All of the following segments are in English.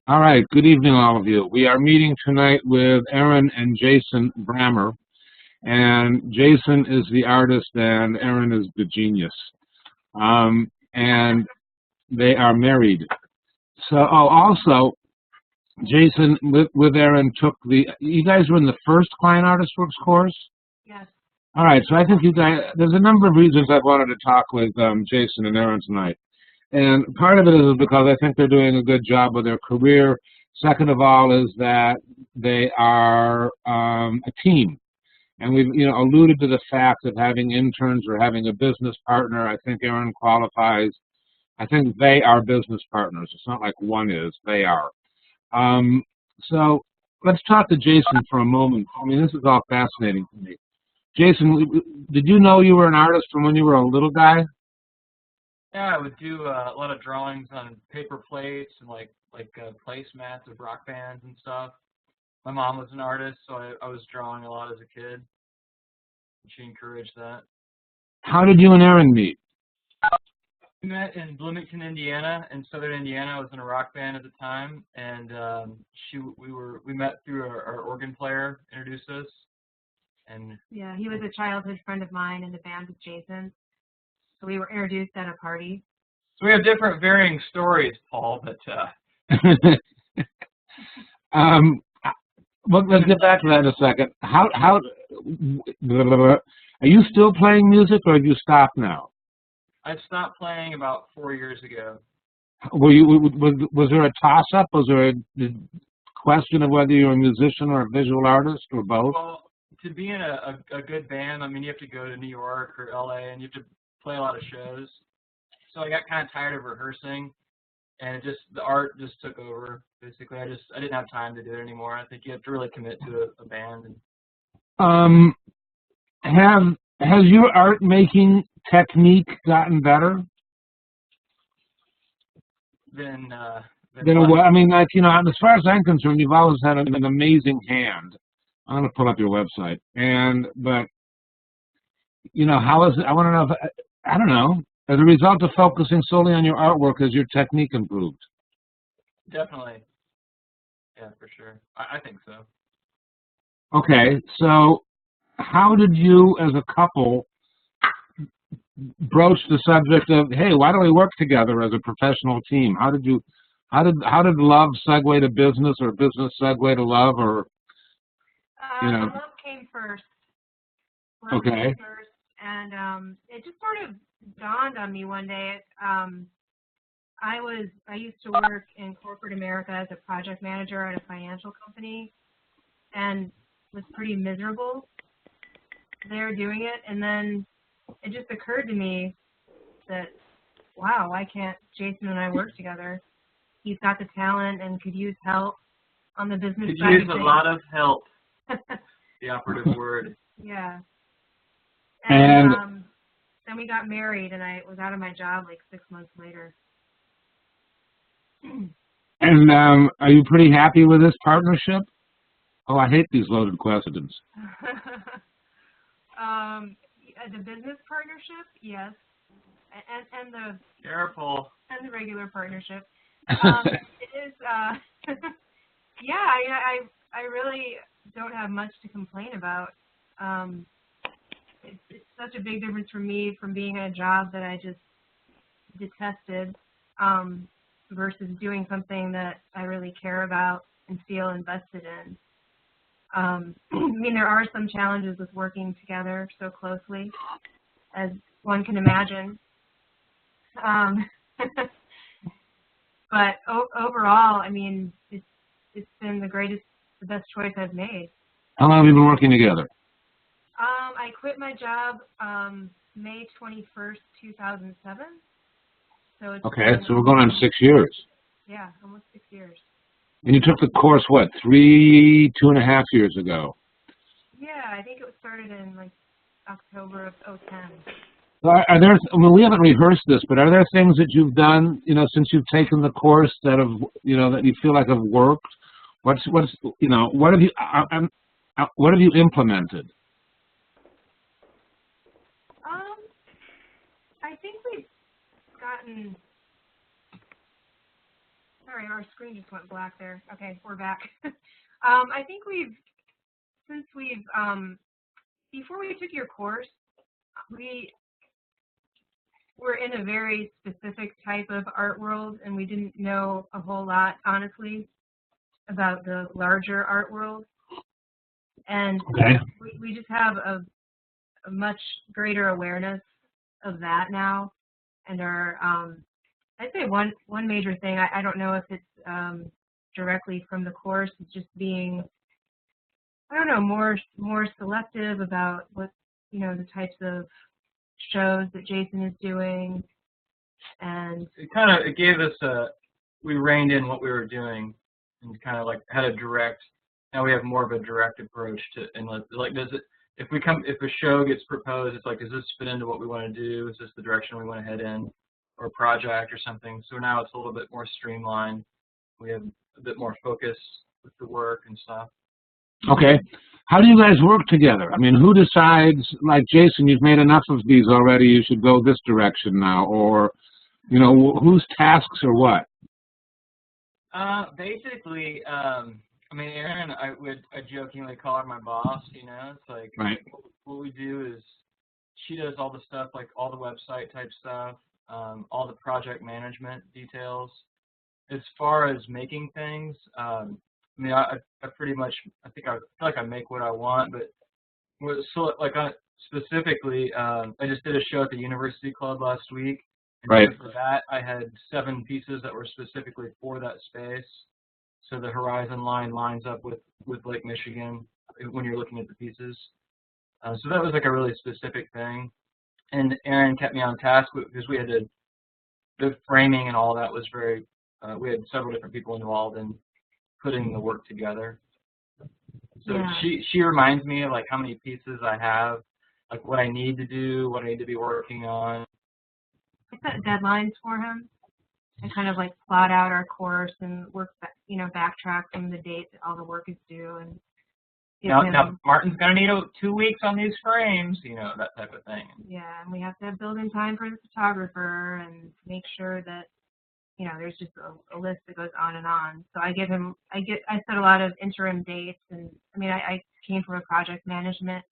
All right, good evening, all of you. We are meeting tonight with Erin and Jason-Brammer, and Jason is the artist and Erin is the genius. And they are married. So, also, Jason with Erin took you guys were in the first Klein-Artist-Works course? Yes. All right, so I think you guys, there's a number of reasons I've wanted to talk with Jason and Erin tonight. And part of it is because I think they're doing a good job with their career. Second of all is that they are a team. And we've alluded to the fact of having interns or having a business partner. I think Erin qualifies. I think they are business partners. It's not like one is, they are. So let's talk to Jason for a moment. I mean, this is all fascinating to me. Jason, did you know you were an artist from when you were a little guy? Yeah, I would do a lot of drawings on paper plates and like placemats of rock bands and stuff. My mom was an artist, so I was drawing a lot as a kid. She encouraged that. How did you and Erin meet? We met in Bloomington, Indiana. In southern Indiana, I was in a rock band at the time, and we met through our organ player introduced us. And yeah, he was a childhood friend of mine in the band with Jason. So we were introduced at a party. So we have different varying stories, Paul, but well, let's get back to that in a second. How are you still playing music, or have you stopped now? I stopped playing about 4 years ago. Was there a toss-up? Was there a question of whether you're a musician or a visual artist, or both? Well, to be in a good band, I mean, you have to go to New York or LA, and you have to play a lot of shows. So I got kind of tired of rehearsing, and the art just took over. Basically, I didn't have time to do it anymore. I think you have to really commit to a band. Has your art making technique gotten better? I mean, like, as far as I'm concerned, you've always had an amazing hand. I'm going to pull up your website, but how is it? I want to know if, I don't know, as a result of focusing solely on your artwork, has your technique improved? Definitely. Yeah, for sure. I think so. Okay, so how did you, as a couple, broach the subject of, hey, why don't we work together as a professional team? How did love segue to business, or business segue to love, or love came first. Love came first, and it just sort of dawned on me one day. I used to work in corporate America as a project manager at a financial company, and was pretty miserable there doing it. And then it just occurred to me that, wow, why can't Jason and I work together? He's got the talent and could use help on the business side. Could use a lot of help. The operative word. Yeah. And then we got married, and I was out of my job like 6 months later. And are you pretty happy with this partnership? Oh, I hate these loaded questions. The business partnership, yes, and the careful and the regular partnership. It is. Yeah, I really don't have much to complain about. It's such a big difference for me from being in a job that I just detested versus doing something that I really care about and feel invested in. I mean, there are some challenges with working together so closely, as one can imagine. But overall, I mean, it's been the best choice I've made. How long have you been working together? I quit my job May 21st, 2007. So it's so we're going on 6 years. Yeah, almost 6 years. And you took the course, what, 2.5 years ago? Yeah, I think it started in like October of 2010. Are there? I mean, we haven't rehearsed this, but are there things that you've done, since you've taken the course that have, that you feel like have worked? What have you implemented? I think we've gotten. Sorry, Sorry, our screen just went black there. Okay, we're back. I think before we took your course, we were in a very specific type of art world, and we didn't know a whole lot, honestly, about the larger art world. And we just have a much greater awareness of that now. And I'd say one major thing, I don't know if it's directly from the course, is just being, I don't know, more selective about what, the types of shows that Jason is doing. And it gave us we reined in what we were doing and kind of like had a direct, now we have more of a direct approach to, and like, if a show gets proposed, it's like, does this fit into what we want to do? Is this the direction we want to head in? Or a project or something. So now it's a little bit more streamlined. We have a bit more focus with the work and stuff. Okay. How do you guys work together? I mean, who decides, like Jason, you've made enough of these already, you should go this direction now, or, whose tasks are what? Basically, Erin, I jokingly call her my boss, It's like, right. What we do is, she does all the stuff, like all the website type stuff, all the project management details. As far as making things, I pretty much, I feel like I make what I want, but so like specifically, I just did a show at the University Club last week. And right. For that, I had 7 pieces that were specifically for that space. So the horizon line lines up with Lake Michigan when you're looking at the pieces. So that was like a really specific thing. And Erin kept me on task because we had the framing and all that was very, we had several different people involved in putting the work together. So yeah. She reminds me of like how many pieces I have, like what I need to do, what I need to be working on. I set deadlines for him and kind of like plot out our course and work, backtrack from the date that all the work is due. And now Martin's going to need 2 weeks on these frames, that type of thing. Yeah, and we have to have build-in time for the photographer and make sure that, there's just a list that goes on and on. So I set a lot of interim dates, and I came from a project management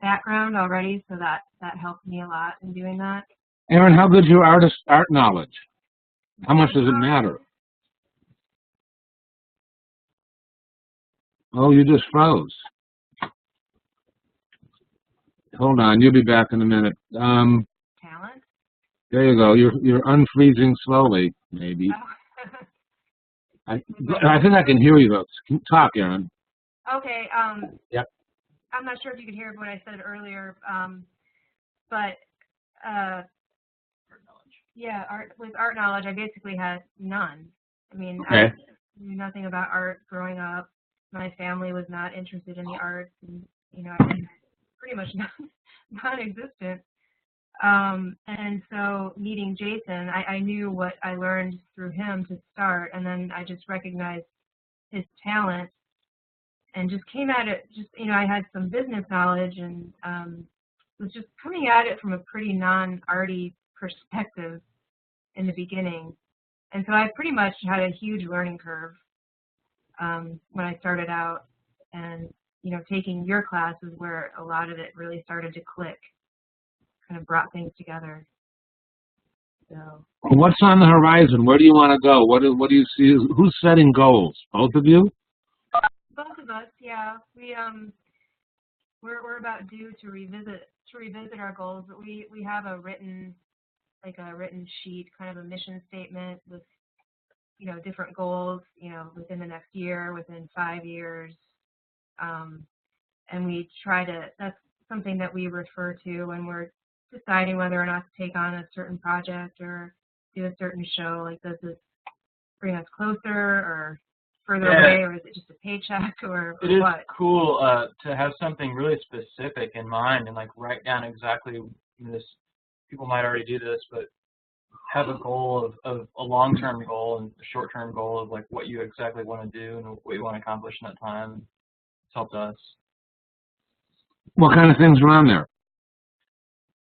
background already, so that helped me a lot in doing that. Erin, how good's your art knowledge? How much does it matter? Oh, you just froze. Hold on, you'll be back in a minute. Talent? There you go. You're unfreezing slowly, maybe. Oh. I think I can hear you though. Talk, Erin. Okay. Yep. I'm not sure if you could hear what I said earlier, but yeah, with art knowledge, I basically had none. Okay. I knew nothing about art growing up. My family was not interested in the arts, and pretty much non-existent. And so meeting Jason, I knew what I learned through him to start, and then I just recognized his talent and just came at it. I had some business knowledge and was just coming at it from a pretty non-arty perspective in the beginning. And so I pretty much had a huge learning curve when I started out, and taking your class is where a lot of it really started to click, kind of brought things together. So what's on the horizon? Where do you want to go? What do you see? Who's setting goals? Both of you? Both of us, yeah. We're about due to revisit our goals, but we have a written sheet, kind of a mission statement with different goals, within the next year, within 5 years. And we try to, that's something that we refer to when we're deciding whether or not to take on a certain project or do a certain show. Like, does this bring us closer or further away, or is it just a paycheck, or what? It is cool to have something really specific in mind and like write down exactly this. People might already do this, but have a goal of a long-term goal and a short-term goal of like what you exactly want to do and what you want to accomplish in that time. It's helped us. What kind of things are on there?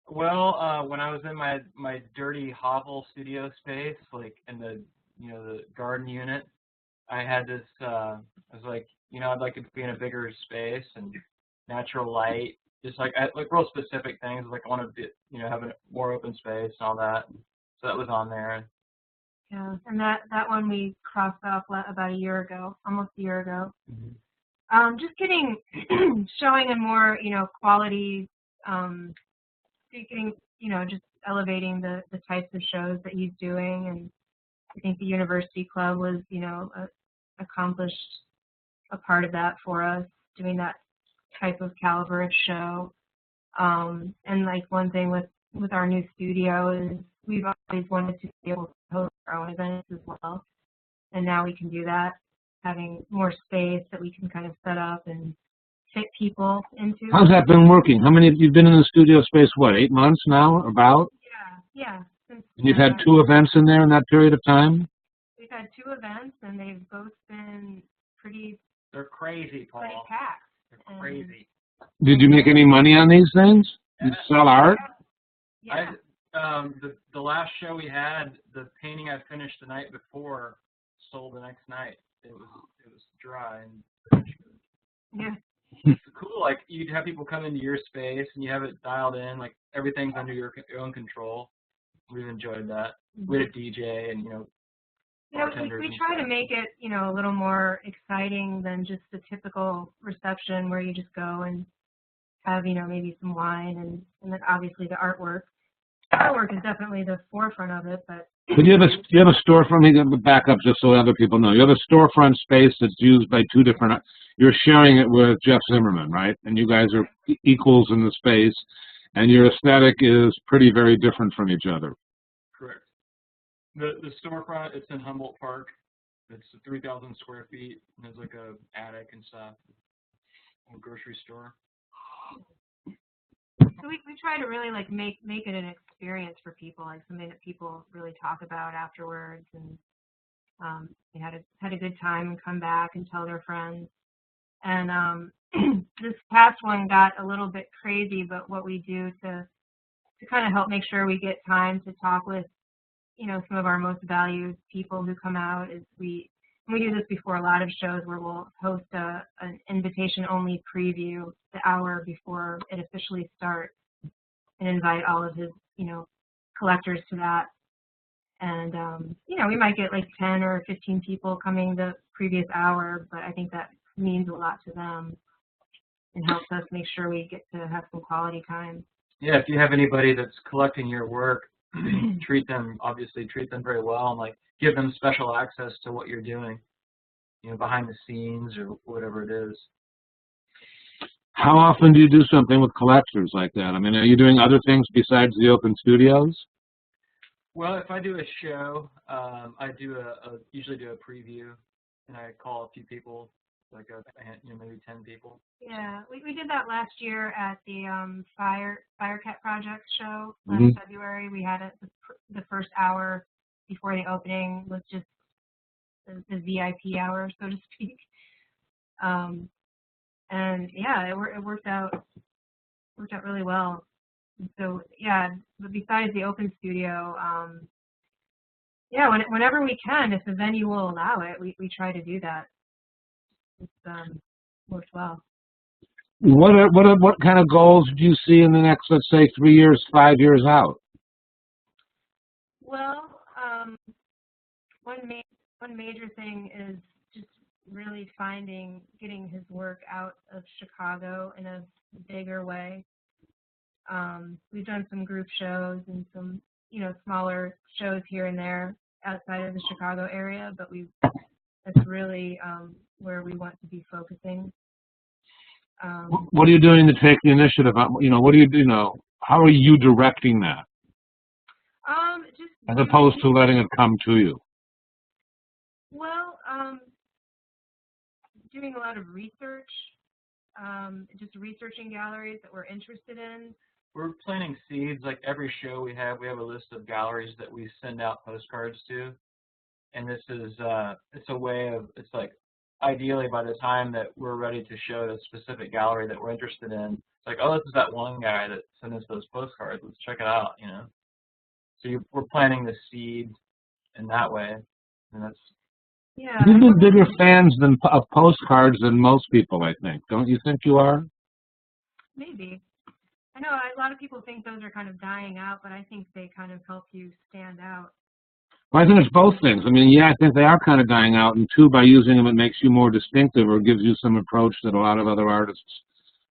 Well, when I was in my dirty hovel studio space, like in the the garden unit. I had this, I was like, I'd like to be in a bigger space and natural light, just like real specific things. Like I want to be, have a more open space and all that. So that was on there. Yeah, and that one we crossed off about a year ago, almost a year ago. Just getting, showing a more, quality, getting, just elevating the types of shows that he's doing. And I think the University Club was, accomplished a part of that for us, doing that type of caliber of show. And like one thing with our new studio is we've always wanted to be able to host our own events as well. And now we can do that, having more space that we can kind of set up and fit people into. How's that been working? How many, you've been in the studio space, what, 8 months now, about? Yeah. And you've had 2 events in there in that period of time? We've had 2 events, and they've both been pretty... They're crazy, Paul. Pretty packed. They're crazy. Did you make any money on these things? Did you sell art? Yeah. The last show we had, the painting I finished the night before sold the next night. It was dry and Yeah. it's cool. Like you'd have people come into your space and you have it dialed in, like everything's under your own control. We've enjoyed that. We had a DJ and bartenders. We try to make it a little more exciting than just the typical reception where you just go and have maybe some wine and then obviously the artwork. Artwork is definitely the forefront of it, but. But you have a storefront. You have to back up just so other people know. You have a storefront space that's used by 2 different. You're sharing it with Jeff Zimmerman, right? And you guys are equals in the space, and your aesthetic is very different from each other. Correct. The storefront, it's in Humboldt Park. It's 3,000 square feet. And there's like a attic and stuff. A grocery store. So we try to really like make it an experience for people, like something that people really talk about afterwards, and they had a good time and come back and tell their friends. And this past one got a little bit crazy, but what we do to kind of help make sure we get time to talk with some of our most valued people who come out is we do this before a lot of shows where we'll host an invitation-only preview the hour before it officially starts and invite all of his, collectors to that. And, we might get like 10 or 15 people coming the previous hour, but I think that means a lot to them and helps us make sure we get to have some quality time. Yeah, if you have anybody that's collecting your work, treat them very well and like give them special access to what you're doing, behind the scenes or whatever it is. How often do you do something with collectors like that? I mean, are you doing other things besides the open studios? Well, if I do a show, I usually do a preview, and I call a few people, like maybe 10 people. Yeah, we did that last year at the Firecat Project show last February. We had the first hour before the opening was just the VIP hour, so to speak. And yeah, it worked out really well. And so yeah, but besides the open studio, whenever we can, if the venue will allow it, we try to do that. It's worked well. What kind of goals do you see in the next, let's say, 3 years, 5 years out? Well, one major thing is just really getting his work out of Chicago in a bigger way. We've done some group shows and some, smaller shows here and there outside of the Chicago area, but that's really where we want to be focusing. What are you doing to take the initiative? What do you do? How are you directing that? Just as opposed to letting it come to you. Well, doing a lot of research, just researching galleries that we're interested in. We're planting seeds. Like every show we have a list of galleries that we send out postcards to. And this is, it's a way of, it's like, ideally by the time that we're ready to show a specific gallery that we're interested in, it's like, oh, this is that one guy that sent us those postcards. Let's check it out, So we're planting the seed in that way. And that's Yeah. You've been bigger fans of postcards than most people, I think. Don't you think you are? Maybe. I know a lot of people think those are kind of dying out, but I think they kind of help you stand out. Well, I think it's both things. I mean, yeah, I think they are kind of dying out, and two, by using them, it makes you more distinctive or gives you some approach that a lot of other artists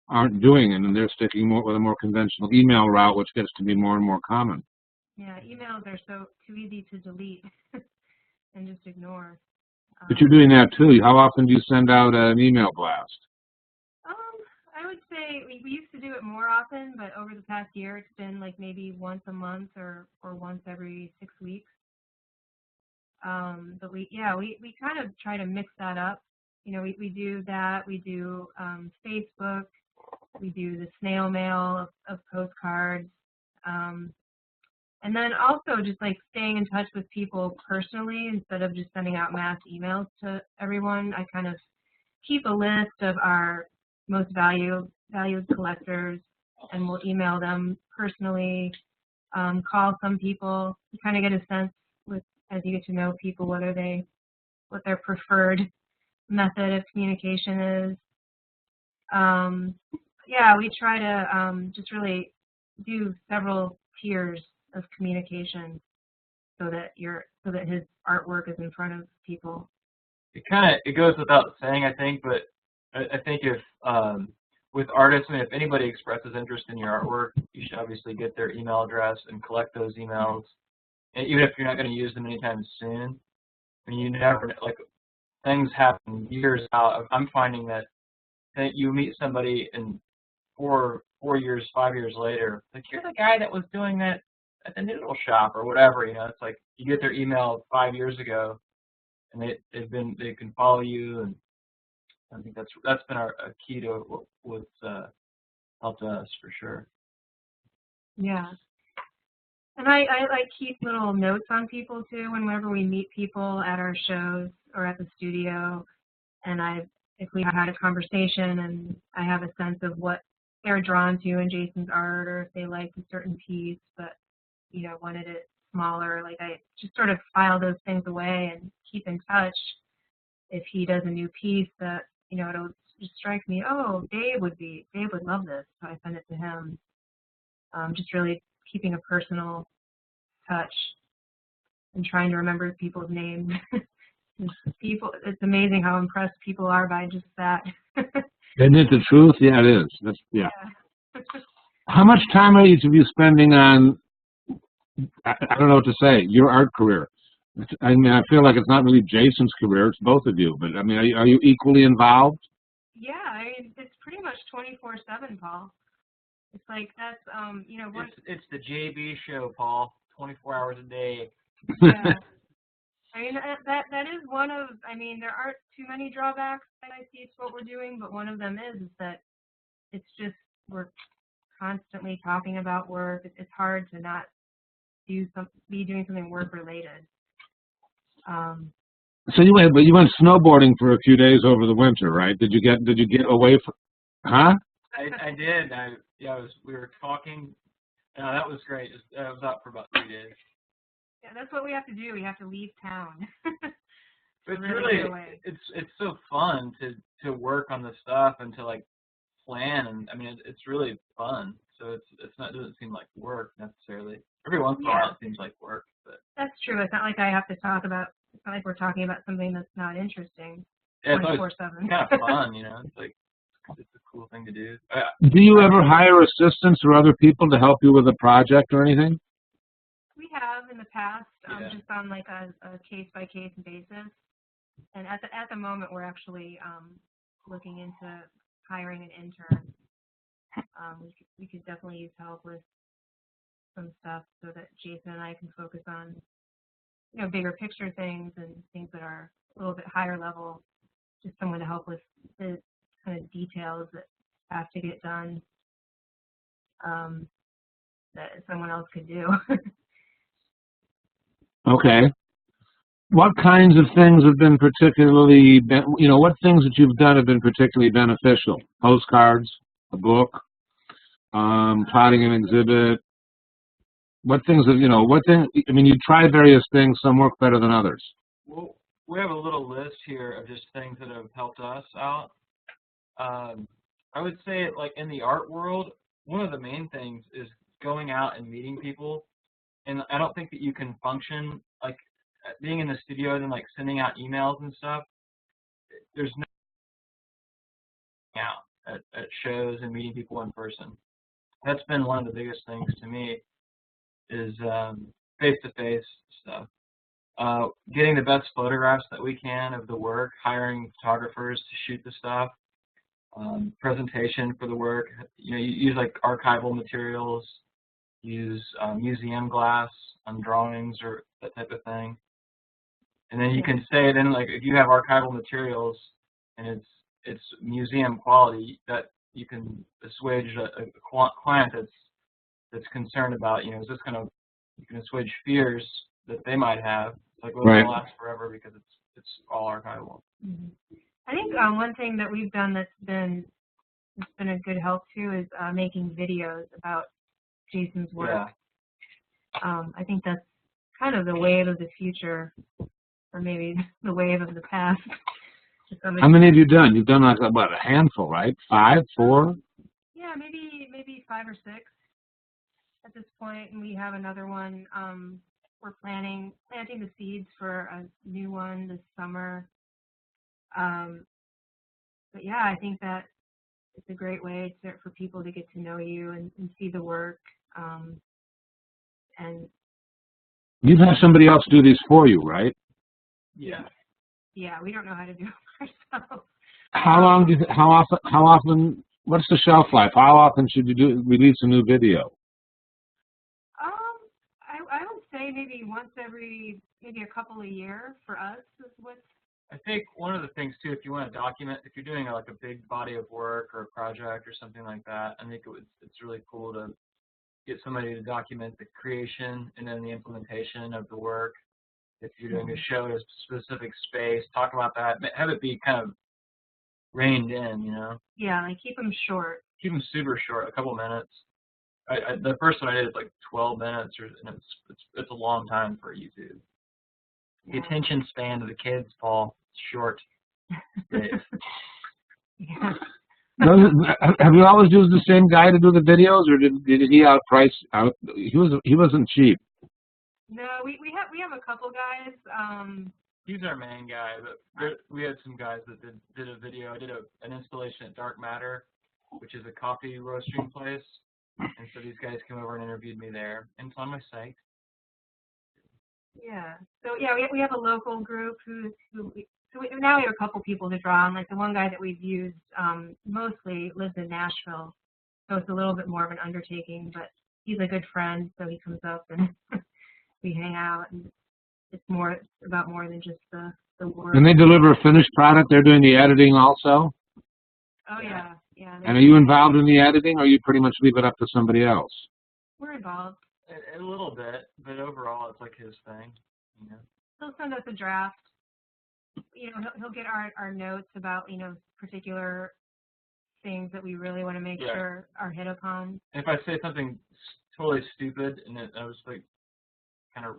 aren't doing, and they're sticking more with a more conventional email route, which gets to be more and more common. Yeah, emails are so too easy to delete and just ignore. But you're doing that too. How often do you send out an email blast? I would say we used to do it more often, but over the past year, it's been like maybe once a month or once every 6 weeks. But we kind of try to mix that up. You know, we do that. We do Facebook. We do the snail mail of postcards. And then also just like staying in touch with people personally instead of just sending out mass emails to everyone. I kind of keep a list of our most valued collectors, and we'll email them personally, call some people. You kind of get a sense as you get to know people what their preferred method of communication is. Yeah, we try to just really do several tiers of communication so that his artwork is in front of people. It goes without saying, I think, but I think if with artists, I mean, if anybody expresses interest in your artwork, you should obviously get their email address and collect those emails. And even if you're not going to use them anytime soon, I mean, you never, like, things happen years out. I'm finding that you meet somebody in 4 years, 5 years later, like, you're the guy that was doing that at the noodle shop or whatever, you know. It's like you get their email 5 years ago, and they can follow you, and I think that's been a key to what's helped us for sure. Yeah. And I like keep little notes on people too whenever we meet people at our shows or at the studio, and if we had a conversation and I have a sense of what they're drawn to in Jason's art, or if they liked a certain piece but wanted it smaller, like I just sort of file those things away and keep in touch. If he does a new piece that it'll just strike me, oh, Dave would love this, so I send it to him. Just really keeping a personal touch and trying to remember people's names. It's amazing how impressed people are by just that. Isn't it the truth? Yeah, it is. Yeah. How much time are each of you spending on, I don't know what to say, your art career? I mean, I feel like it's not really Jason's career, it's both of you, but I mean, are you equally involved? Yeah, I mean, it's pretty much 24/7, Paul. It's like that's It's the JB show, Paul. 24 hours a day. Yeah. I mean that is one of. I mean, there aren't too many drawbacks that I see to what we're doing, but one of them is that it's just we're constantly talking about work. It's hard to not be doing something work related. So you went snowboarding for a few days over the winter, right? Did you get away from? Huh? I did. We were talking. That was great. I was out for about 3 days. Yeah, that's what we have to do. We have to leave town. It's really it's so fun to work on the stuff and to like plan, and I mean it's really fun. So it doesn't seem like work necessarily. Every once in a while it seems like work, but that's true. It's not like I have to talk about. It's not like we're talking about something that's not interesting. Yeah, 24/7. Kind of fun, It's like it's a cool thing to do. Do you ever hire assistants or other people to help you with a project or anything? We have in the past, just on like a case-by-case basis. And at the moment, we're actually looking into hiring an intern. We could definitely use help with some stuff so that Jason and I can focus on, bigger picture things and things that are a little bit higher level. Just someone to help with the kind of details that have to get done that someone else could do. Okay. What kinds of things have been particularly, what things that you've done have been particularly beneficial? Postcards, a book, plotting an exhibit. What things have, I mean, you try various things, some work better than others. Well, we have a little list here of just things that have helped us out. I would say, like, in the art world, one of the main things is going out and meeting people. And I don't think that you can function, like, being in the studio and, like, sending out emails and stuff. There's no out at shows and meeting people in person. That's been one of the biggest things to me is face-to-face stuff. Getting the best photographs that we can of the work, hiring photographers to shoot the stuff, presentation for the work. You use like archival materials, use museum glass on drawings or that type of thing. And then you can say, then like if you have archival materials and it's museum quality, that you can assuage a client that's concerned about, is this going to, you can assuage fears that they might have. Like, well, it'll last forever because it's all archival. Mm-hmm. I think one thing that we've done that's been a good help too is making videos about Jason's work. Yeah. I think that's kind of the wave of the future, or maybe the wave of the past. How many have you done? You've done like what, a handful, right? 5, 4? Yeah, maybe 5 or 6 at this point, and we have another one. We're planting the seeds for a new one this summer. But yeah, I think that it's a great way for people to get to know you and see the work. And you'd have somebody else do these for you, right? Yeah. Yeah, we don't know how to do it ourselves. How often, what's the shelf life? How often should you release a new video? I would say maybe once every, maybe a couple a year for us is what's. I think one of the things too, if you want to document, if you're doing like a big body of work or a project or something like that, I think it's really cool to get somebody to document the creation and then the implementation of the work. If you're doing a show at a specific space, talk about that, have it be kind of reined in, Yeah, like keep them short. Keep them super short, a couple minutes. The first one I did is like 12 minutes, and it's a long time for YouTube. The attention span of the kids, Paul, is short. Yeah. Have you always used the same guy to do the videos, or did he outprice? He wasn't cheap. No, we have a couple guys. He's our main guy, but we had some guys that did a video. I did an installation at Dark Matter, which is a coffee roasting place, and so these guys came over and interviewed me there, and it's on my site. Yeah. So yeah, we have a local group now we have a couple people to draw on. Like the one guy that we've used mostly lives in Nashville, so it's a little bit more of an undertaking. But he's a good friend, so he comes up and we hang out, and it's about more than just the work. And they deliver a finished product. They're doing the editing also. Oh yeah. And are you involved in the editing, or you pretty much leave it up to somebody else? We're involved. A little bit, but overall it's like his thing. He'll send us a draft. He'll get our notes about particular things that we really want to make sure are hit upon. And if I say something totally stupid and I was like, kind of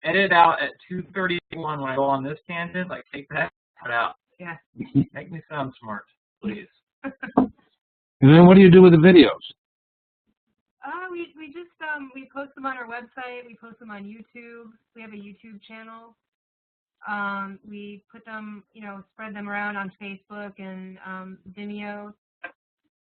edit out at 2:31 when I go on this tangent, like take that out. Yeah. Make me sound smart, please. And then what do you do with the videos? We just we post them on our website. We post them on YouTube. We have a YouTube channel. We put them, spread them around on Facebook and Vimeo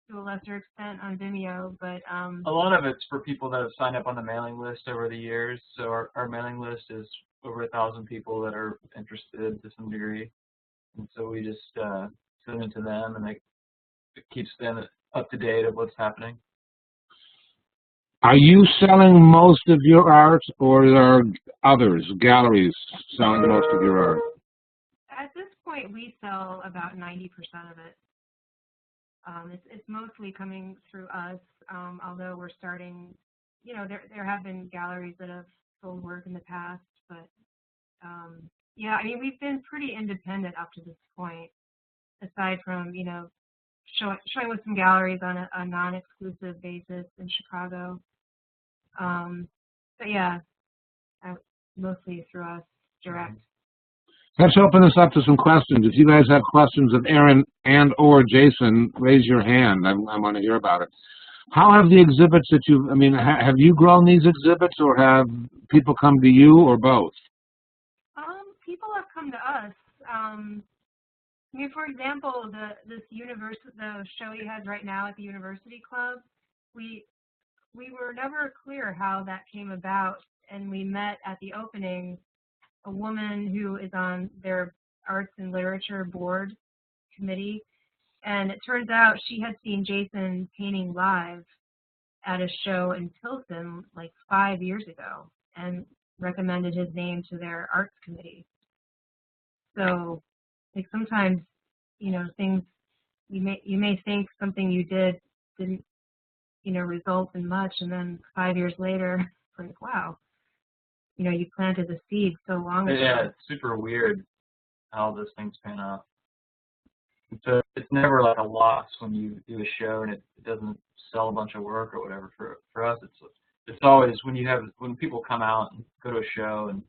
to a lesser extent on Vimeo. But a lot of it's for people that have signed up on the mailing list over the years. So our mailing list is over 1,000 people that are interested to some degree, and so we just send it to them, and it keeps them up to date of what's happening. Are you selling most of your art, or are others, galleries, selling most of your art? At this point, we sell about 90% of it. It's mostly coming through us, although we're starting, there have been galleries that have sold work in the past, but yeah, I mean, we've been pretty independent up to this point, aside from, showing with some galleries on a non-exclusive basis in Chicago. But yeah, mostly through us direct. Let's open this up to some questions. If you guys have questions of Erin and or Jason, raise your hand. I want to hear about it. How have the exhibits that you, I mean, have you grown these exhibits, or have people come to you, or both? People have come to us. I mean, for example, the show you had right now at the University Club, we were never clear how that came about, and we met at the opening a woman who is on their Arts and Literature Board committee, and it turns out she had seen Jason painting live at a show in Pilsen like 5 years ago and recommended his name to their arts committee. So, like, sometimes, you know, things you may think something you did didn't, you know, result in much, and then 5 years later, it's like, wow, you know, you planted the seed so long ago. Yeah, it's super weird how those things pan out. And so it's never like a loss when you do a show and it doesn't sell a bunch of work or whatever. For us, it's always when people come out and go to a show and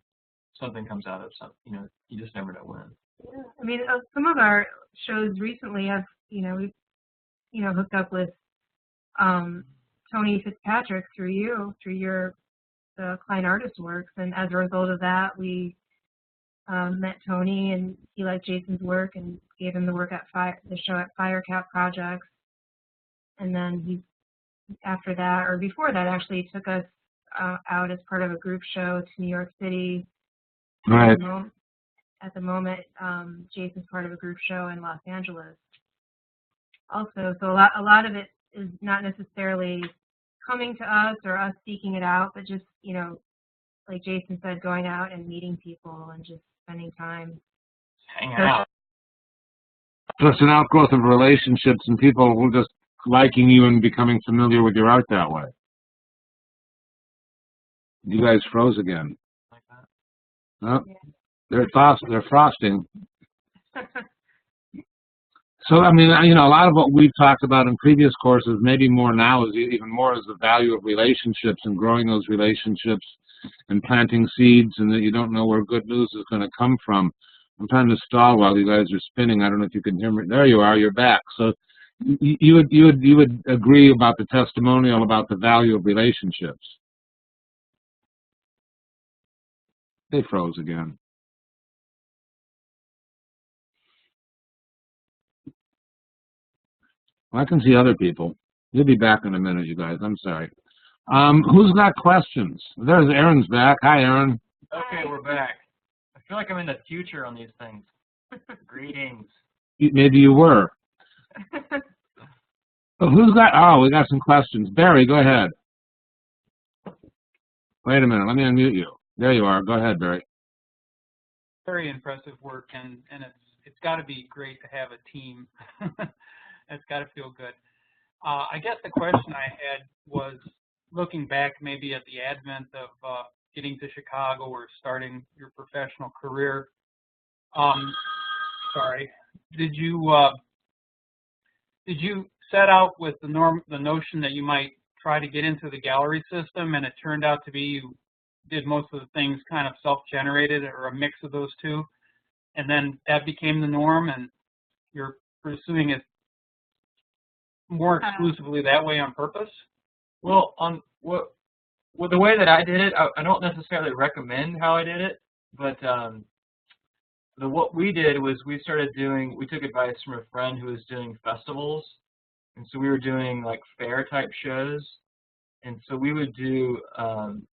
something comes out of something, you know, you just never know when. Yeah, I mean, some of our shows recently have, you know, we've, you know, hooked up with Tony Fitzpatrick through the Klein-Artist-Works, and as a result of that, we met Tony, and he liked Jason's work and gave him the work at the show at Firecap Projects, and then he, after that, or before that, actually took us out as part of a group show to New York City. Right. At the moment, Jason's part of a group show in Los Angeles. Also, so a lot of it is not necessarily coming to us or us seeking it out, but just, you know, like Jason said, going out and meeting people and just spending time. Hanging out. So it's an outgrowth of relationships and people who just liking you and becoming familiar with your art that way. You guys froze again. Like that. Oh, they're frosting. So, I mean, you know, a lot of what we've talked about in previous courses, maybe more now, is even more is the value of relationships and growing those relationships and planting seeds, and that you don't know where good news is going to come from. I'm trying to stall while you guys are spinning. I don't know if you can hear me. There you are. You're back. So you would agree about the testimonial about the value of relationships. They froze again. Well, I can see other people. You'll be back in a minute, you guys. I'm sorry. Who's got questions? There's Erin's back. Hi, Erin. Okay, we're back. I feel like I'm in the future on these things. Greetings. Maybe you were. But who's got? Oh, we got some questions. Barry, go ahead. Wait a minute. Let me unmute you. There you are. Go ahead, Barry. Very impressive work, and it's got to be great to have a team. It's got to feel good. I guess the question I had was looking back maybe at the advent of getting to Chicago or starting your professional career. Sorry, did you set out with the notion that you might try to get into the gallery system, and it turned out to be you did most of the things kind of self-generated or a mix of those two, and then that became the norm, and you're pursuing it more exclusively that way on purpose? Well, the way that I did it, I don't necessarily recommend how I did it, but what we did was we took advice from a friend who was doing festivals, and so we were doing like fair type shows, and so we would do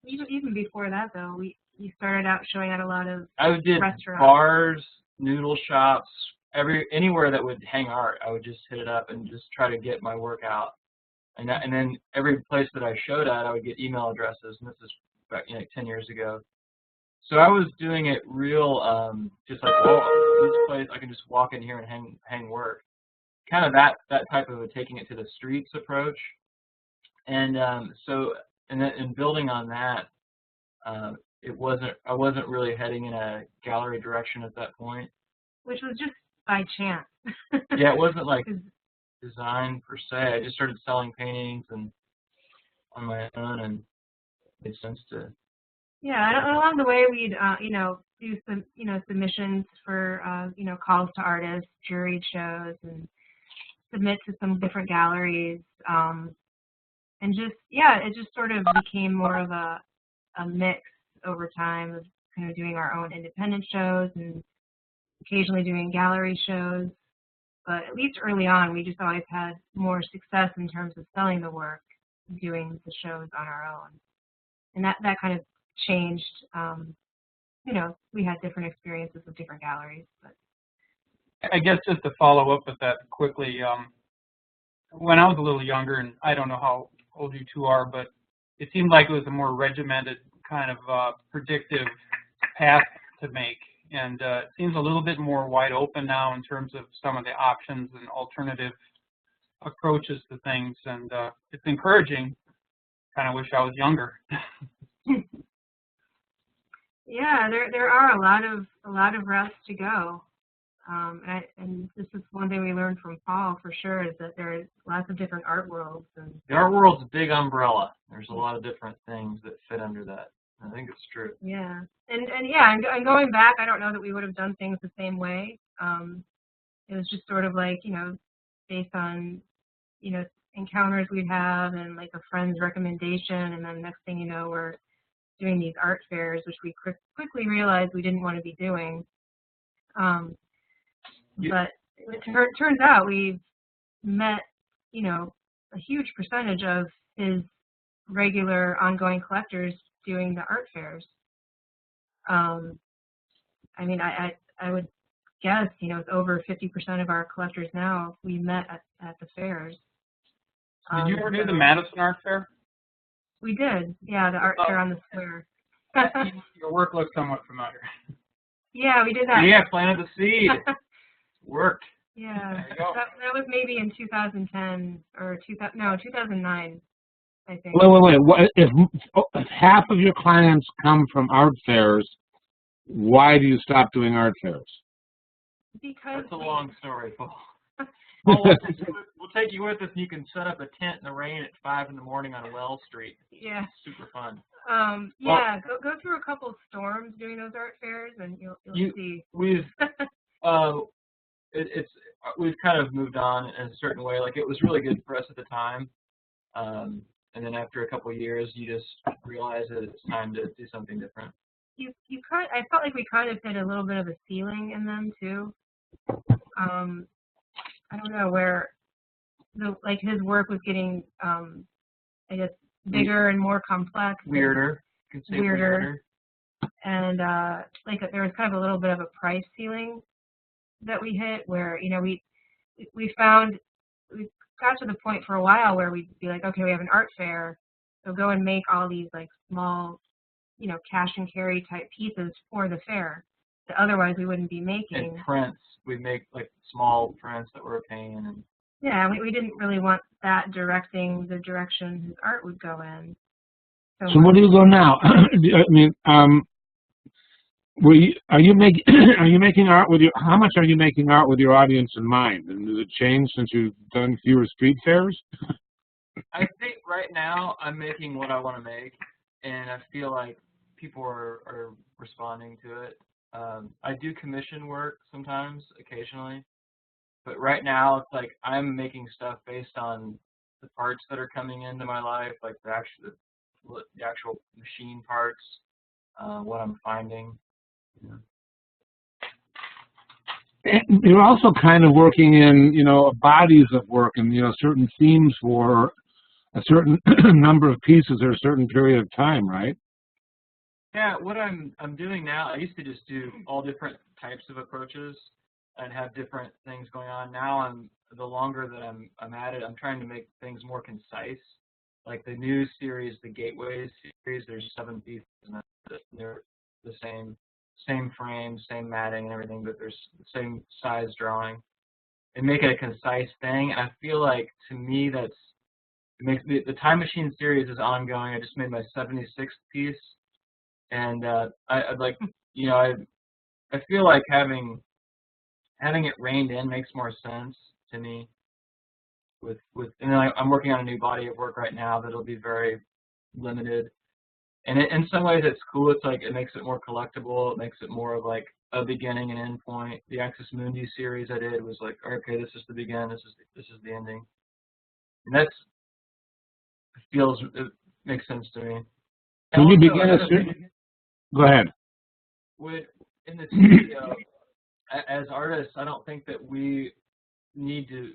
even before that though, you started out showing at a lot of I did restaurants. Bars, noodle shops, anywhere that would hang art. I would just hit it up and just try to get my work out, and then every place that I showed at, I would get email addresses, and this is back, 10 years ago. So I was doing it real, just like, well, this place I can just walk in here and hang work, kind of that type of a taking it to the streets approach, and and building on that, I wasn't really heading in a gallery direction at that point, which was just by chance. Yeah, it wasn't like design per se. I just started selling paintings and on my own, and it made sense to. Yeah, and along the way we'd do some, submissions for, calls to artists, juried shows, and submit to some different galleries. And just, it just sort of became more of a mix over time of kind of doing our own independent shows and occasionally doing gallery shows. But at least early on, we just always had more success in terms of selling the work, doing the shows on our own. And that kind of changed. We had different experiences with different galleries. But I guess just to follow up with that quickly, when I was a little younger, and I don't know how old you two are, but it seemed like it was a more regimented kind of predictive path to make. And it seems a little bit more wide open now in terms of some of the options and alternative approaches to things. And it's encouraging. Kind of wish I was younger. Yeah, there are a lot of routes to go. And this is one thing we learned from Paul for sure, is that there are lots of different art worlds. And The art world's a big umbrella. There's a lot of different things that fit under that. I think it's true. Yeah, and going back, I don't know that we would have done things the same way. It was just sort of like, based on, encounters we'd have and like a friend's recommendation, and then next thing you know, we're doing these art fairs, which we quickly realized we didn't want to be doing. But it turns out we've met, a huge percentage of his regular ongoing collectors doing the art fairs. I mean, I would guess, it's over 50% of our collectors now we met at the fairs. Did you ever do the Madison Art Fair? We did, yeah, the art fair on the square. Your work looks somewhat familiar. Yeah, we did that. Yeah, planted the seed. Worked. Yeah, There you go. that was maybe in 2010 or 2009, I think. Wait. If half of your clients come from art fairs, why do you stop doing art fairs? Because That's a long story, Paul. We'll take you with us, and you can set up a tent in the rain at 5 in the morning on Wells Street. Yeah. Super fun. Go through a couple storms doing those art fairs, and you'll see. We've we've kind of moved on in a certain way. Like, it was really good for us at the time, and then after a couple of years, you just realize that it's time to do something different. I felt like we kind of hit a little bit of a ceiling in them too. I don't know where his work was getting, I guess, bigger and more complex. Weirder. You can say weirder. And there was kind of a little bit of a price ceiling that we hit, where we got to the point for a while where we'd be like, okay, we have an art fair, so go and make all these like small, cash and carry type pieces for the fair that otherwise we wouldn't be making. And prints, we'd make like small prints that were a pain. And yeah, we didn't really want that directing the direction his art would go in. So where do you go now? I mean, are you making art with how much are you making art with your audience in mind? And does it change since you've done fewer street fairs? I think right now I'm making what I want to make, and I feel like people are responding to it. I do commission work sometimes, occasionally, but right now it's like I'm making stuff based on the parts that are coming into my life, like the actual machine parts, what I'm finding. Yeah. You're also kind of working in, bodies of work and, certain themes for a certain number of pieces or a certain period of time, right? Yeah, what I'm doing now, I used to just do all different types of approaches and have different things going on. Now the longer that I'm at it, I'm trying to make things more concise. Like the new series, the Gateways series, there's 7 pieces, and they're the same frame, same matting and everything, but there's the same size drawing. And make it a concise thing. And I feel like, to me, it makes the Time Machine series is ongoing. I just made my 76th piece. And I feel like having it reined in makes more sense to me. And then I'm working on a new body of work right now that'll be very limited. And in some ways it's cool. It's like it makes it more collectible. It makes it more of like a beginning and end point. The Axis Mundi series I did was like, okay, this is the beginning, this is the ending. And it makes sense to me. Can you begin a series? Go ahead. In the studio, as artists, I don't think that we need to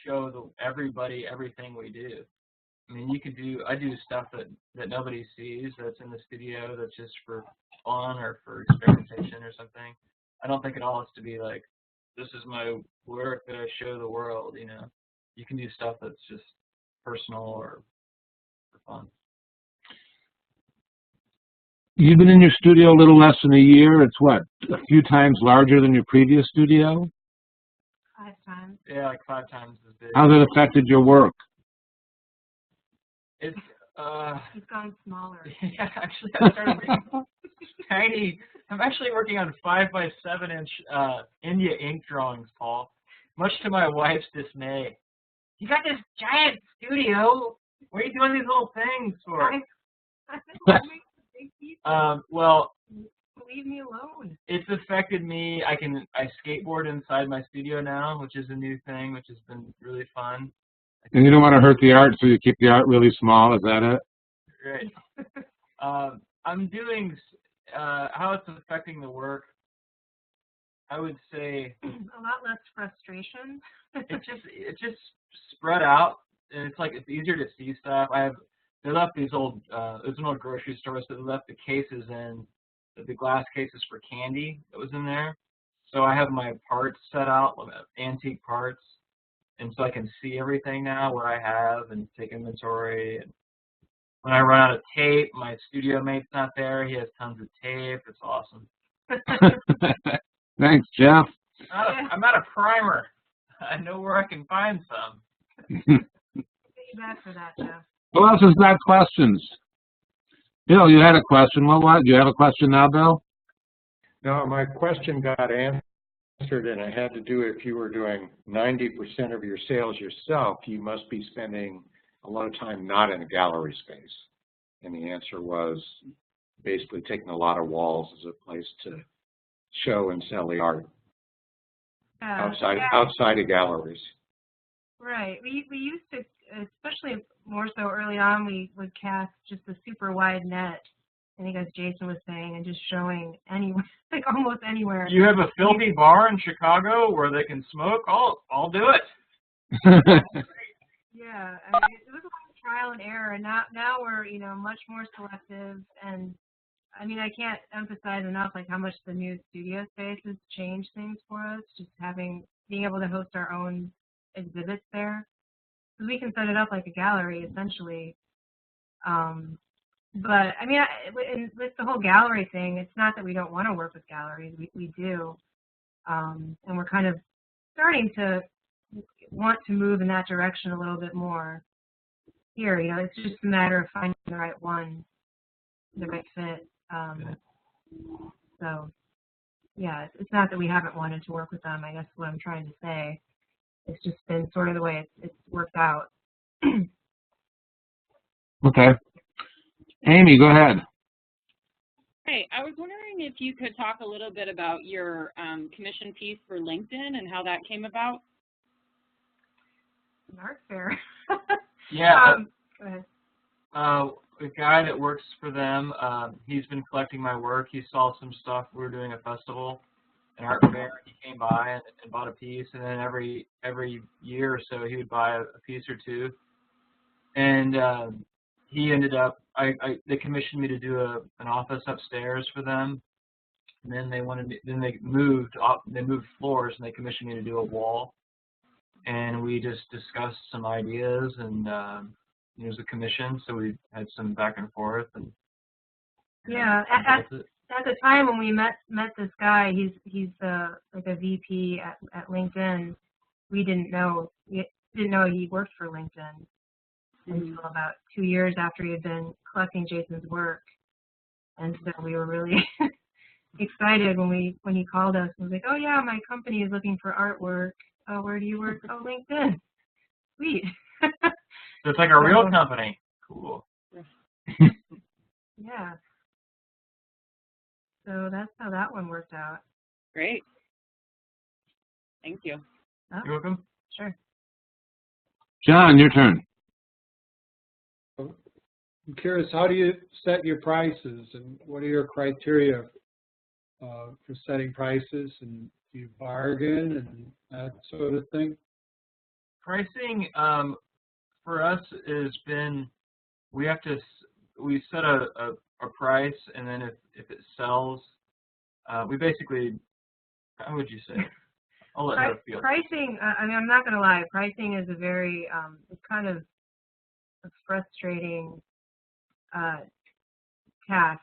show everybody everything we do. I mean, I do stuff that nobody sees that's in the studio that's just for fun or for experimentation or something. I don't think it all has to be like, this is my work that I show the world, you know. You can do stuff that's just personal or for fun. You've been in your studio a little less than a year. It's what, a few times larger than your previous studio? 5 times. Yeah, like 5 times as big. How's it affected your work? It's gone smaller. Yeah, actually, I started making tiny. I'm actually working on 5x7-inch India ink drawings, Paul. Much to my wife's dismay. You got this giant studio. What are you doing these little things for? Well, leave me alone. It's affected me. I skateboard inside my studio now, which is a new thing, which has been really fun. And you don't want to hurt the art, so you keep the art really small. Is that it? Right. I'm doing how it's affecting the work. I would say a lot less frustration. it's just spread out, and it's easier to see stuff. They left these old there's an old grocery store, so they left the cases in the glass cases for candy that was in there. So I have my parts set out, antique parts, and so I can see everything now, what I have, and take inventory. And when I run out of tape, my studio mate's not there. He has tons of tape. It's awesome. Thanks, Jeff. I'm out of primer. I know where I can find some. Get you back for that, Jeff. Who else has got questions? Bill, you had a question. What? Do you have a question now, Bill? No, my question got answered, and it had to do if you were doing 90% of your sales yourself, you must be spending a lot of time not in a gallery space. And the answer was basically taking a lot of walls as a place to show and sell the art outside of galleries. Right. We used to, especially more so early on, we would cast just a super wide net. I think as Jason was saying, and just showing anywhere, like almost anywhere. You have a filthy bar in Chicago where they can smoke? I'll do it. Yeah, I mean, it was a lot of trial and error, and now we're much more selective. And I mean, I can't emphasize enough like how much the new studio space has changed things for us. Just being able to host our own exhibits there, because we can set it up like a gallery essentially. But I mean, with the whole gallery thing, it's not that we don't want to work with galleries. We do, and we're kind of starting to want to move in that direction a little bit more. Here, it's just a matter of finding the right one, the right fit. So, yeah, it's not that we haven't wanted to work with them. I guess what I'm trying to say. It's just been sort of the way it's worked out. Okay. Amy, go ahead. Hey, I was wondering if you could talk a little bit about your commission piece for LinkedIn and how that came about. An art fair. Yeah. Go ahead. A guy that works for them, he's been collecting my work. He saw some stuff. We were doing a festival, an art fair. He came by and bought a piece, and then every year or so he would buy a piece or two. And he ended up, they commissioned me to do an office upstairs for them, and then they moved floors, and they commissioned me to do a wall. And we just discussed some ideas, and it was a commission, so we had some back and forth. And yeah, at the time when we met this guy, he's like a VP at LinkedIn. We didn't know he worked for LinkedIn until about 2 years after he had been collecting Jason's work, and so we were really excited when he called us and was like, "Oh yeah, my company is looking for artwork. Oh, where do you work? Oh, LinkedIn. Sweet." So it's like a real company. Cool. Yeah. So that's how that one worked out. Great. Thank you. Oh, You're welcome. sure. John, your turn. I'm curious, how do you set your prices, and what are your criteria for setting prices, and do you bargain and that sort of thing? Pricing for us has been, we set a price, and then if it sells, we basically, how would you say? I'll let her feel. Pricing, I mean, I'm not going to lie, pricing is a very, it's kind of a frustrating task.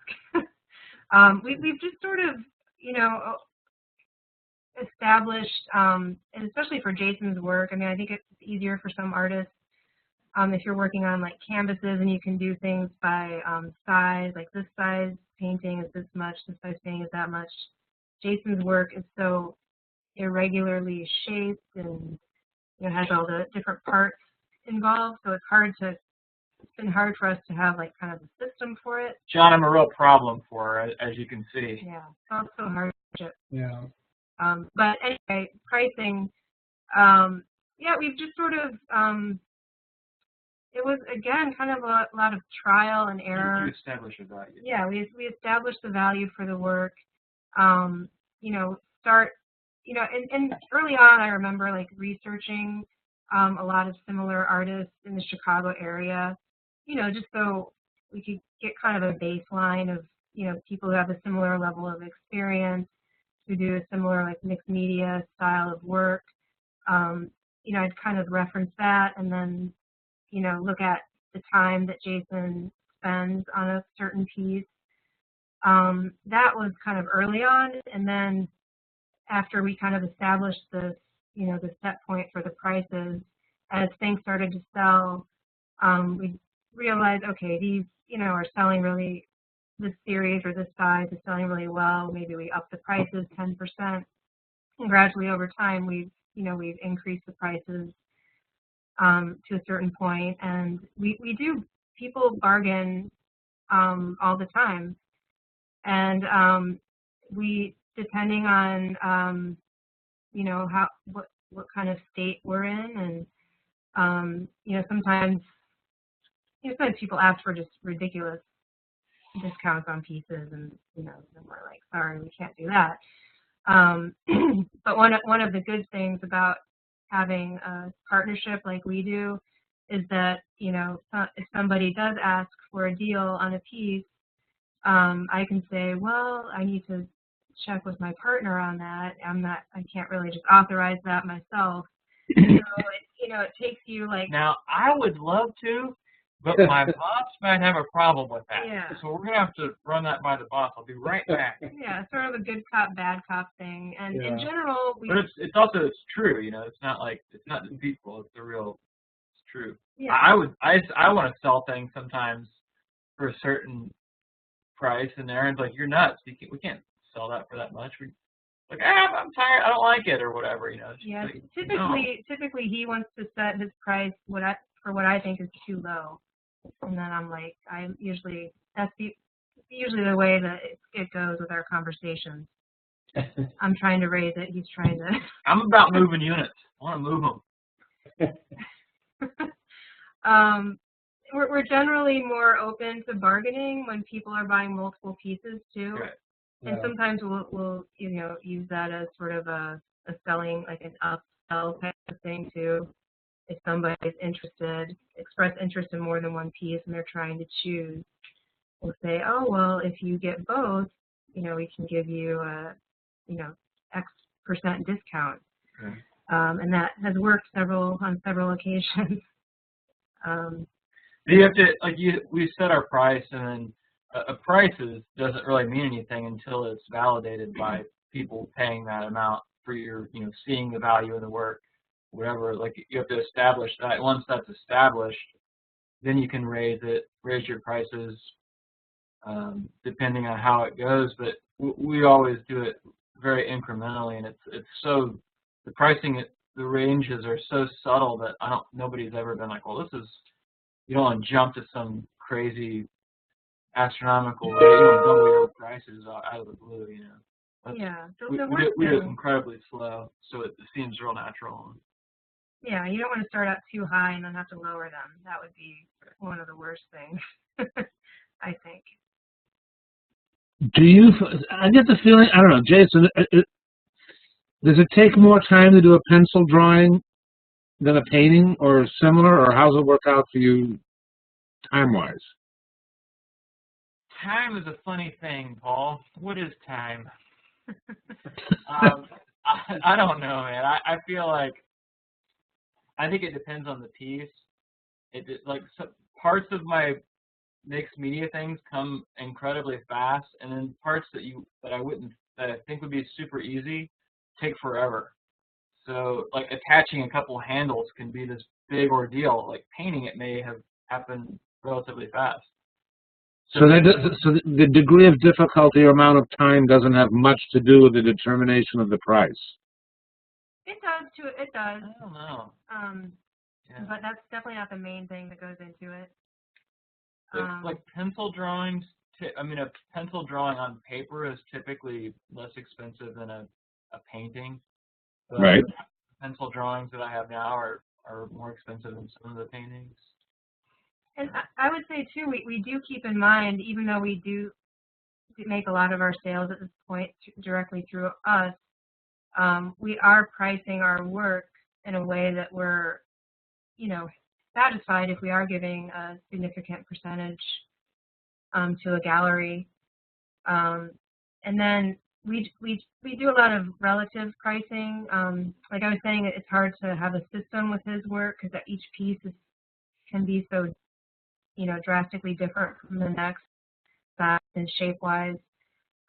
We've just sort of, you know, established, and especially for Jason's work, I mean, I think it's easier for some artists if you're working on like canvases and you can do things by size, like this size painting is this much, this size painting is that much. Jason's work is so irregularly shaped and, you know, has all the different parts involved, so it's been hard for us to have like kind of a system for it. John, I'm a real problem for her, as you can see. Yeah, it's also hard to ship. Yeah. But anyway, pricing, yeah, we've just sort of, it was, again, kind of a lot of trial and error. You establish a value. Yeah, we established the value for the work. You know, and early on, I remember like researching a lot of similar artists in the Chicago area, you know, just so we could get kind of a baseline of, you know, people who have a similar level of experience, who do a similar like mixed media style of work. You know, I'd kind of reference that and then, you know, look at the time that Jason spends on a certain piece. That was kind of early on, and then after we kind of established this, you know, the set point for the prices, as things started to sell, we realized, okay, these, you know, are selling really, this series or this size is selling really well. Maybe we up the prices 10%. And gradually over time, we've increased the prices to a certain point, and people bargain all the time, and we, depending on you know, what kind of state we're in, and you know, sometimes people ask for just ridiculous discounts on pieces, and you know, then we're like, sorry, we can't do that. But one of the good things about having a partnership like we do is that, you know, if somebody does ask for a deal on a piece, I can say, well, I need to check with my partner on that. I can't really just authorize that myself. So it takes you like. Now, I would love to, but my boss might have a problem with that. Yeah. So we're going to have to run that by the boss. I'll be right back. Yeah, sort of a good cop, bad cop thing. And in general, But it's true, you know, it's not deceitful, it's it's true. Yeah. I want to sell things sometimes for a certain price, and Erin's like, you're nuts, we can't sell that for that much. Like, I'm tired, I don't like it, or whatever, you know. Yeah, like, typically he wants to set his price for what I think is too low, and then I'm like, that's usually the way that it goes with our conversations. I'm trying to raise it, he's trying to. I'm about moving units. I want to move them. We're generally more open to bargaining when people are buying multiple pieces too. Right. And sometimes we'll you know, use that as sort of a selling, like an upsell type of thing too. If somebody's interested, express interest in more than one piece and they're trying to choose, we'll say, oh, well, if you get both, you know, we can give you a, you know, X% discount. Okay. And that has worked on several occasions. You have to, we set our price, and then a price doesn't really mean anything until it's validated by people paying that amount for your, you know, seeing the value in the work, whatever. Like, you have to establish that. Once that's established, then you can raise your prices depending on how it goes. But we always do it very incrementally, and it's so, the pricing, the ranges are so subtle that nobody's ever been like, well, this is, you don't want to jump to some crazy astronomical rate. You want to double your prices out of the blue, you know. Yeah. So We the do worst it thing, incredibly slow, so it seems real natural. yeah, you don't want to start out too high and then have to lower them. That would be one of the worst things, I think. Do you? I get the feeling. I don't know, Jason. Does it take more time to do a pencil drawing than a painting, or similar, or how's it work out for you time-wise? Time is a funny thing, Paul. What is time? I don't know, man. I feel like I think it depends on the piece. Like parts of my mixed media things come incredibly fast, and then parts that I think would be super easy take forever. So like attaching a couple handles can be this big ordeal. Like painting it may have happened relatively fast. So the degree of difficulty or amount of time doesn't have much to do with the determination of the price. It does too. It does. I don't know. Yeah. But that's definitely not the main thing that goes into it. Like pencil drawings, a pencil drawing on paper is typically less expensive than a painting. But right. Pencil drawings that I have now are more expensive than some of the paintings. And I would say too, we do keep in mind, even though we do make a lot of our sales at this point directly through us, we are pricing our work in a way that we're, satisfied if we are giving a significant percentage to a gallery. And then we do a lot of relative pricing. Like I was saying, it's hard to have a system with his work because each piece can be so, drastically different from the next, size and shape-wise.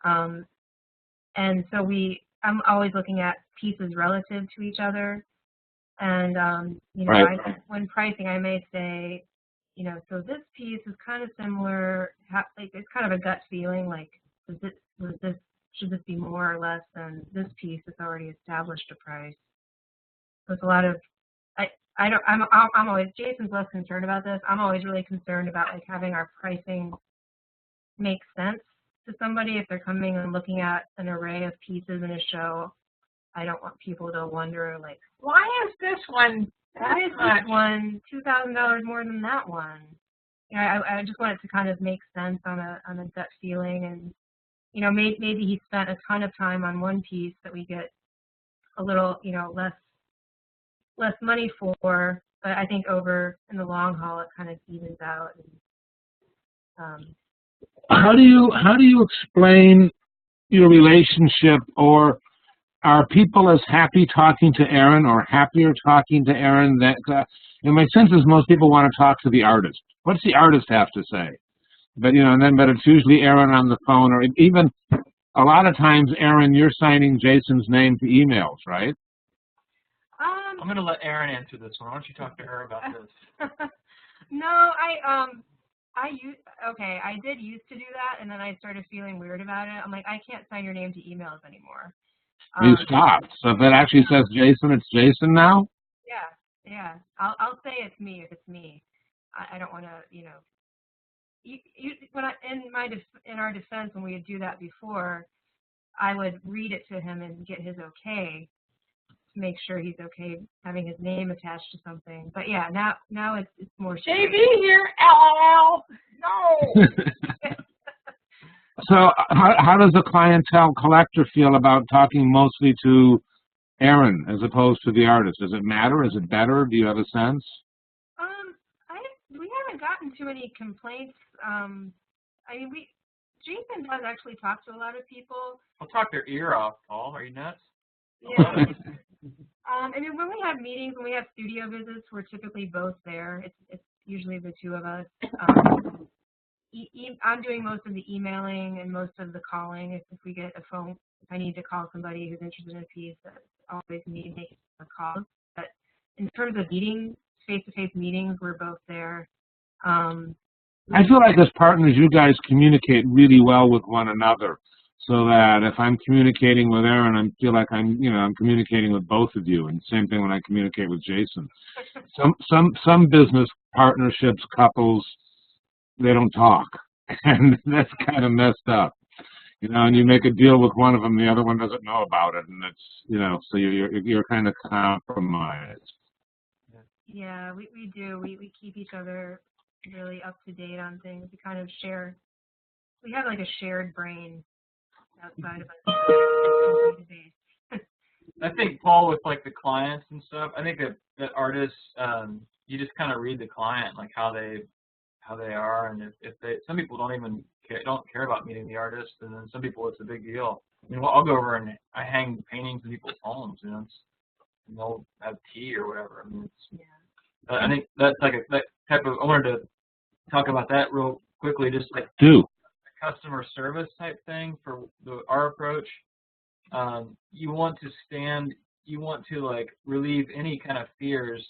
And so I'm always looking at pieces relative to each other. And, right. when pricing, I may say, so this piece is kind of similar, like it's kind of a gut feeling, like, should this be more or less than this piece that's already established a price? So it's a lot of, I'm always, Jason's less concerned about this. I'm always really concerned about like having our pricing make sense to somebody if they're coming and looking at an array of pieces in a show. I don't want people to wonder like, why is this one $2,000 more than that one? I just want it to kind of make sense on a gut feeling, and maybe he spent a ton of time on one piece that we get a little less money for, but I think over in the long haul it kind of evens out. And, how do you explain your relationship, or are people as happy talking to Erin or happier talking to Erin? That my sense is most people want to talk to the artist. What's the artist have to say? But but it's usually Erin on the phone, or even a lot of times, Erin, you're signing Jason's name to emails, right? I'm going to let Erin answer this one. Why don't you talk to her about this? No, I did used to do that, and then I started feeling weird about it. I'm like, I can't sign your name to emails anymore. You stopped. So if it actually says Jason, it's Jason now? Yeah. I'll say it's me if it's me. I don't want to, in our defense, when we would do that before, I would read it to him and get his okay to make sure he's okay having his name attached to something. But yeah, now it's more. JB here, LOL. No. So how does the clientele collector feel about talking mostly to Erin as opposed to the artist? Does it matter? Is it better? Do you have a sense? We haven't gotten too many complaints. Jason does actually talk to a lot of people. I'll talk their ear off, Paul. Are you nuts? Yeah. When we have meetings, when we have studio visits, we're typically both there. It's usually the two of us. I'm doing most of the emailing and most of the calling. If we get a phone, if I need to call somebody who's interested in a piece, that's always me making the calls. But in terms of meetings, face-to-face meetings, we're both there. I feel like as partners, you guys communicate really well with one another, so that if I'm communicating with Erin, I feel like I'm communicating with both of you, and same thing when I communicate with Jason. Some business partnerships, couples, they don't talk. and that's kind of messed up. You know, and you make a deal with one of them, the other one doesn't know about it, and it's, you know, so you're kind of compromised. Yeah, we do. We keep each other really up to date on things. We kind of share. We have like a shared brain outside of us database. I think, Paul, with like the clients and stuff, I think that artists, you just kind of read the client, like how they are, and if they, some people don't care about meeting the artist, and then some people it's a big deal. I mean, well, I'll go over and I hang paintings in people's homes, you know, and they'll have tea or whatever. I mean, it's, I think that's like that type of. I wanted to talk about that real quickly, just like Do. customer service type thing for our approach. You want to like relieve any kind of fears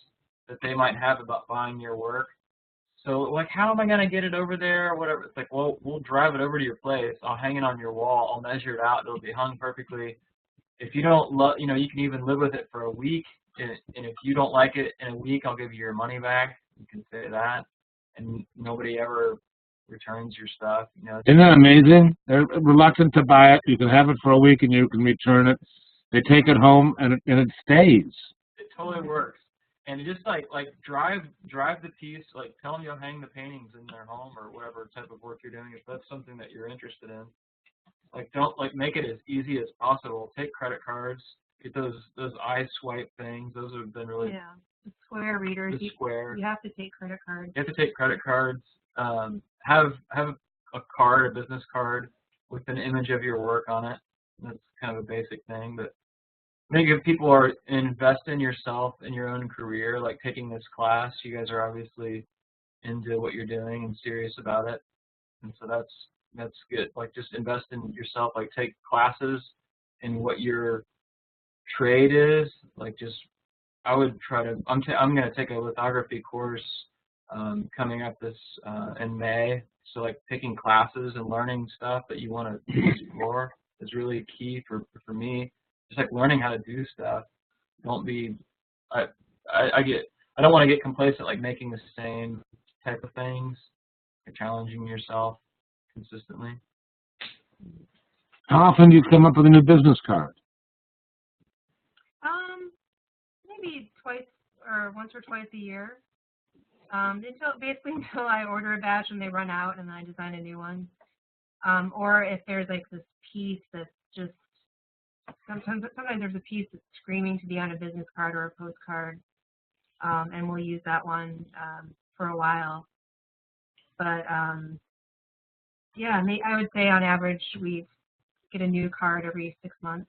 that they might have about buying your work. So like, how am I going to get it over there or whatever? It's like, well, we'll drive it over to your place. I'll hang it on your wall. I'll measure it out. It'll be hung perfectly. If you don't love, you know, you can even live with it for a week. And if you don't like it in a week, I'll give you your money back. You can say that. And nobody ever returns your stuff. You know, Isn't that amazing? They're reluctant to buy it. You can have it for a week and you can return it. They take it home and it stays. It totally works. And just like drive the piece, like tell them you'll hang the paintings in their home or whatever type of work you're doing. If that's something that you're interested in, like don't like make it as easy as possible. Take credit cards, get those eye swipe things. Those have been really The Square readers. The Square. You have to take credit cards. You have to take credit cards. Have a card, a business card with an image of your work on it. That's kind of a basic thing, but I think if people are invest in yourself in your own career, like taking this class, you guys are obviously into what you're doing and serious about it, and so that's good. Like just invest in yourself. Like take classes in what your trade is. Like just I would try to. I'm going to take a lithography course coming up this in May. So like taking classes and learning stuff that you want to explore is really key for me. Just like learning how to do stuff. Don't be. I don't want to get complacent like making the same type of things. Like challenging yourself consistently. How often do you come up with a new business card? Maybe once or twice a year. Until I order a batch and they run out, and then I design a new one. Or if there's like this piece that's just sometimes there's a piece that's screaming to be on a business card or a postcard, and we'll use that one for a while. But yeah, I would say on average we get a new card every 6 months.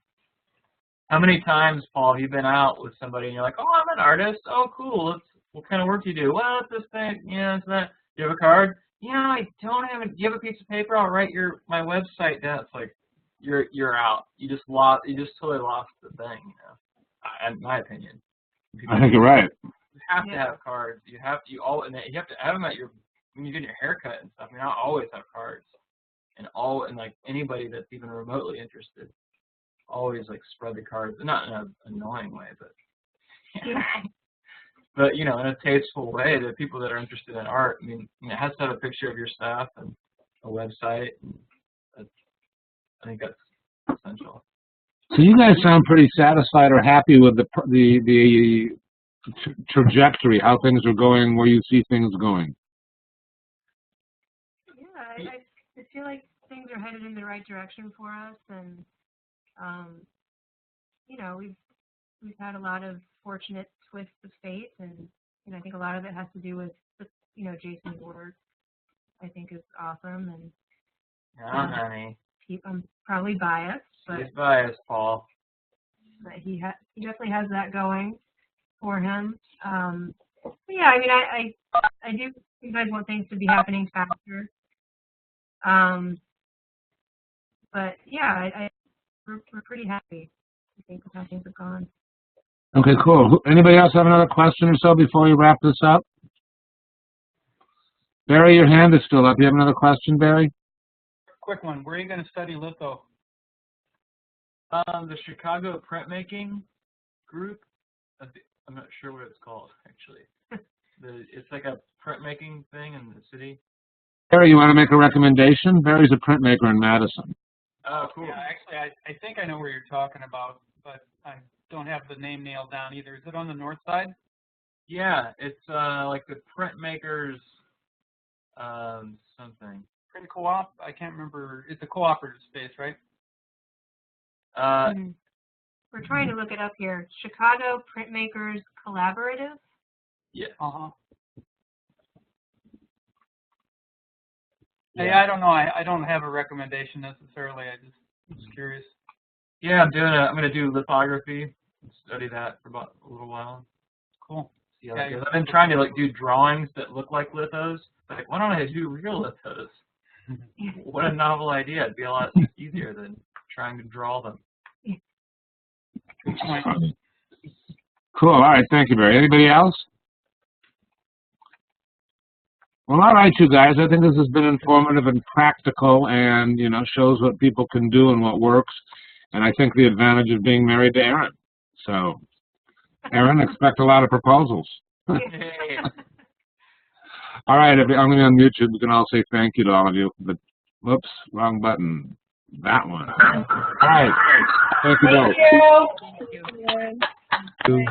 How many times, Paul, have you been out with somebody and you're like, oh, I'm an artist. Oh, cool. What kind of work do you do? Well, it's this thing. Yeah, it's that. Do you have a card? Yeah, I don't have it. Do you have a piece of paper? I'll write my website down. It's like you're out. You just totally lost the thing, you know. In my opinion. I think you're right. You have to have cards. You have to have them when you get your haircut and stuff. I mean, I always have cards, and like anybody that's even remotely interested, always like spread the cards. Not in an annoying way, but but you know, in a tasteful way. The people that are interested in art, I mean, it has to have a picture of your stuff and a website. And I think that's essential. So you guys sound pretty satisfied or happy with the trajectory, how things are going, where you see things going. Yeah, I feel like things are headed in the right direction for us, and you know, we've had a lot of fortunate twists of fate, and you know, I think a lot of it has to do with you know, Jason's work. I think is awesome, and honey. I'm probably biased, but he's biased, Paul. But he definitely has that going for him. But yeah, I mean, I do sometimes want things to be happening faster. But yeah, we're pretty happy, I think, with how things have gone. Okay, cool. Anybody else have another question or so before we wrap this up? Barry, your hand is still up. You have another question, Barry? Quick one. Where are you going to study litho? The Chicago printmaking group. I'm not sure what it's called, actually. It's like a printmaking thing in the city. Barry, you want to make a recommendation? Barry's a printmaker in Madison. Oh, cool. Yeah, actually, I think I know where you're talking about, but I don't have the name nailed down either. Is it on the north side? Yeah, it's like the printmakers something. Print co-op? I can't remember. It's a cooperative space, right? We're trying to look it up here. Chicago Printmakers Collaborative. Yeah. Uh-huh. Hey, I don't know. I don't have a recommendation necessarily. I just was curious. Yeah, I'm gonna do lithography. Study that for about a little while. Cool. See how that goes. I've been trying to like do drawings that look like lithos. Like, why don't I do real lithos? What a novel idea! It'd be a lot easier than trying to draw them. Good point. Cool. All right. Thank you, Barry. Anybody else? Well, all right, you guys. I think this has been informative and practical, and shows what people can do and what works. And I think the advantage of being married to Erin. So, Erin, expect a lot of proposals. Hey. All right. I'm going to unmute you. We can all say thank you to all of you. But whoops, wrong button. That one. All right. Thank you both. Thank you.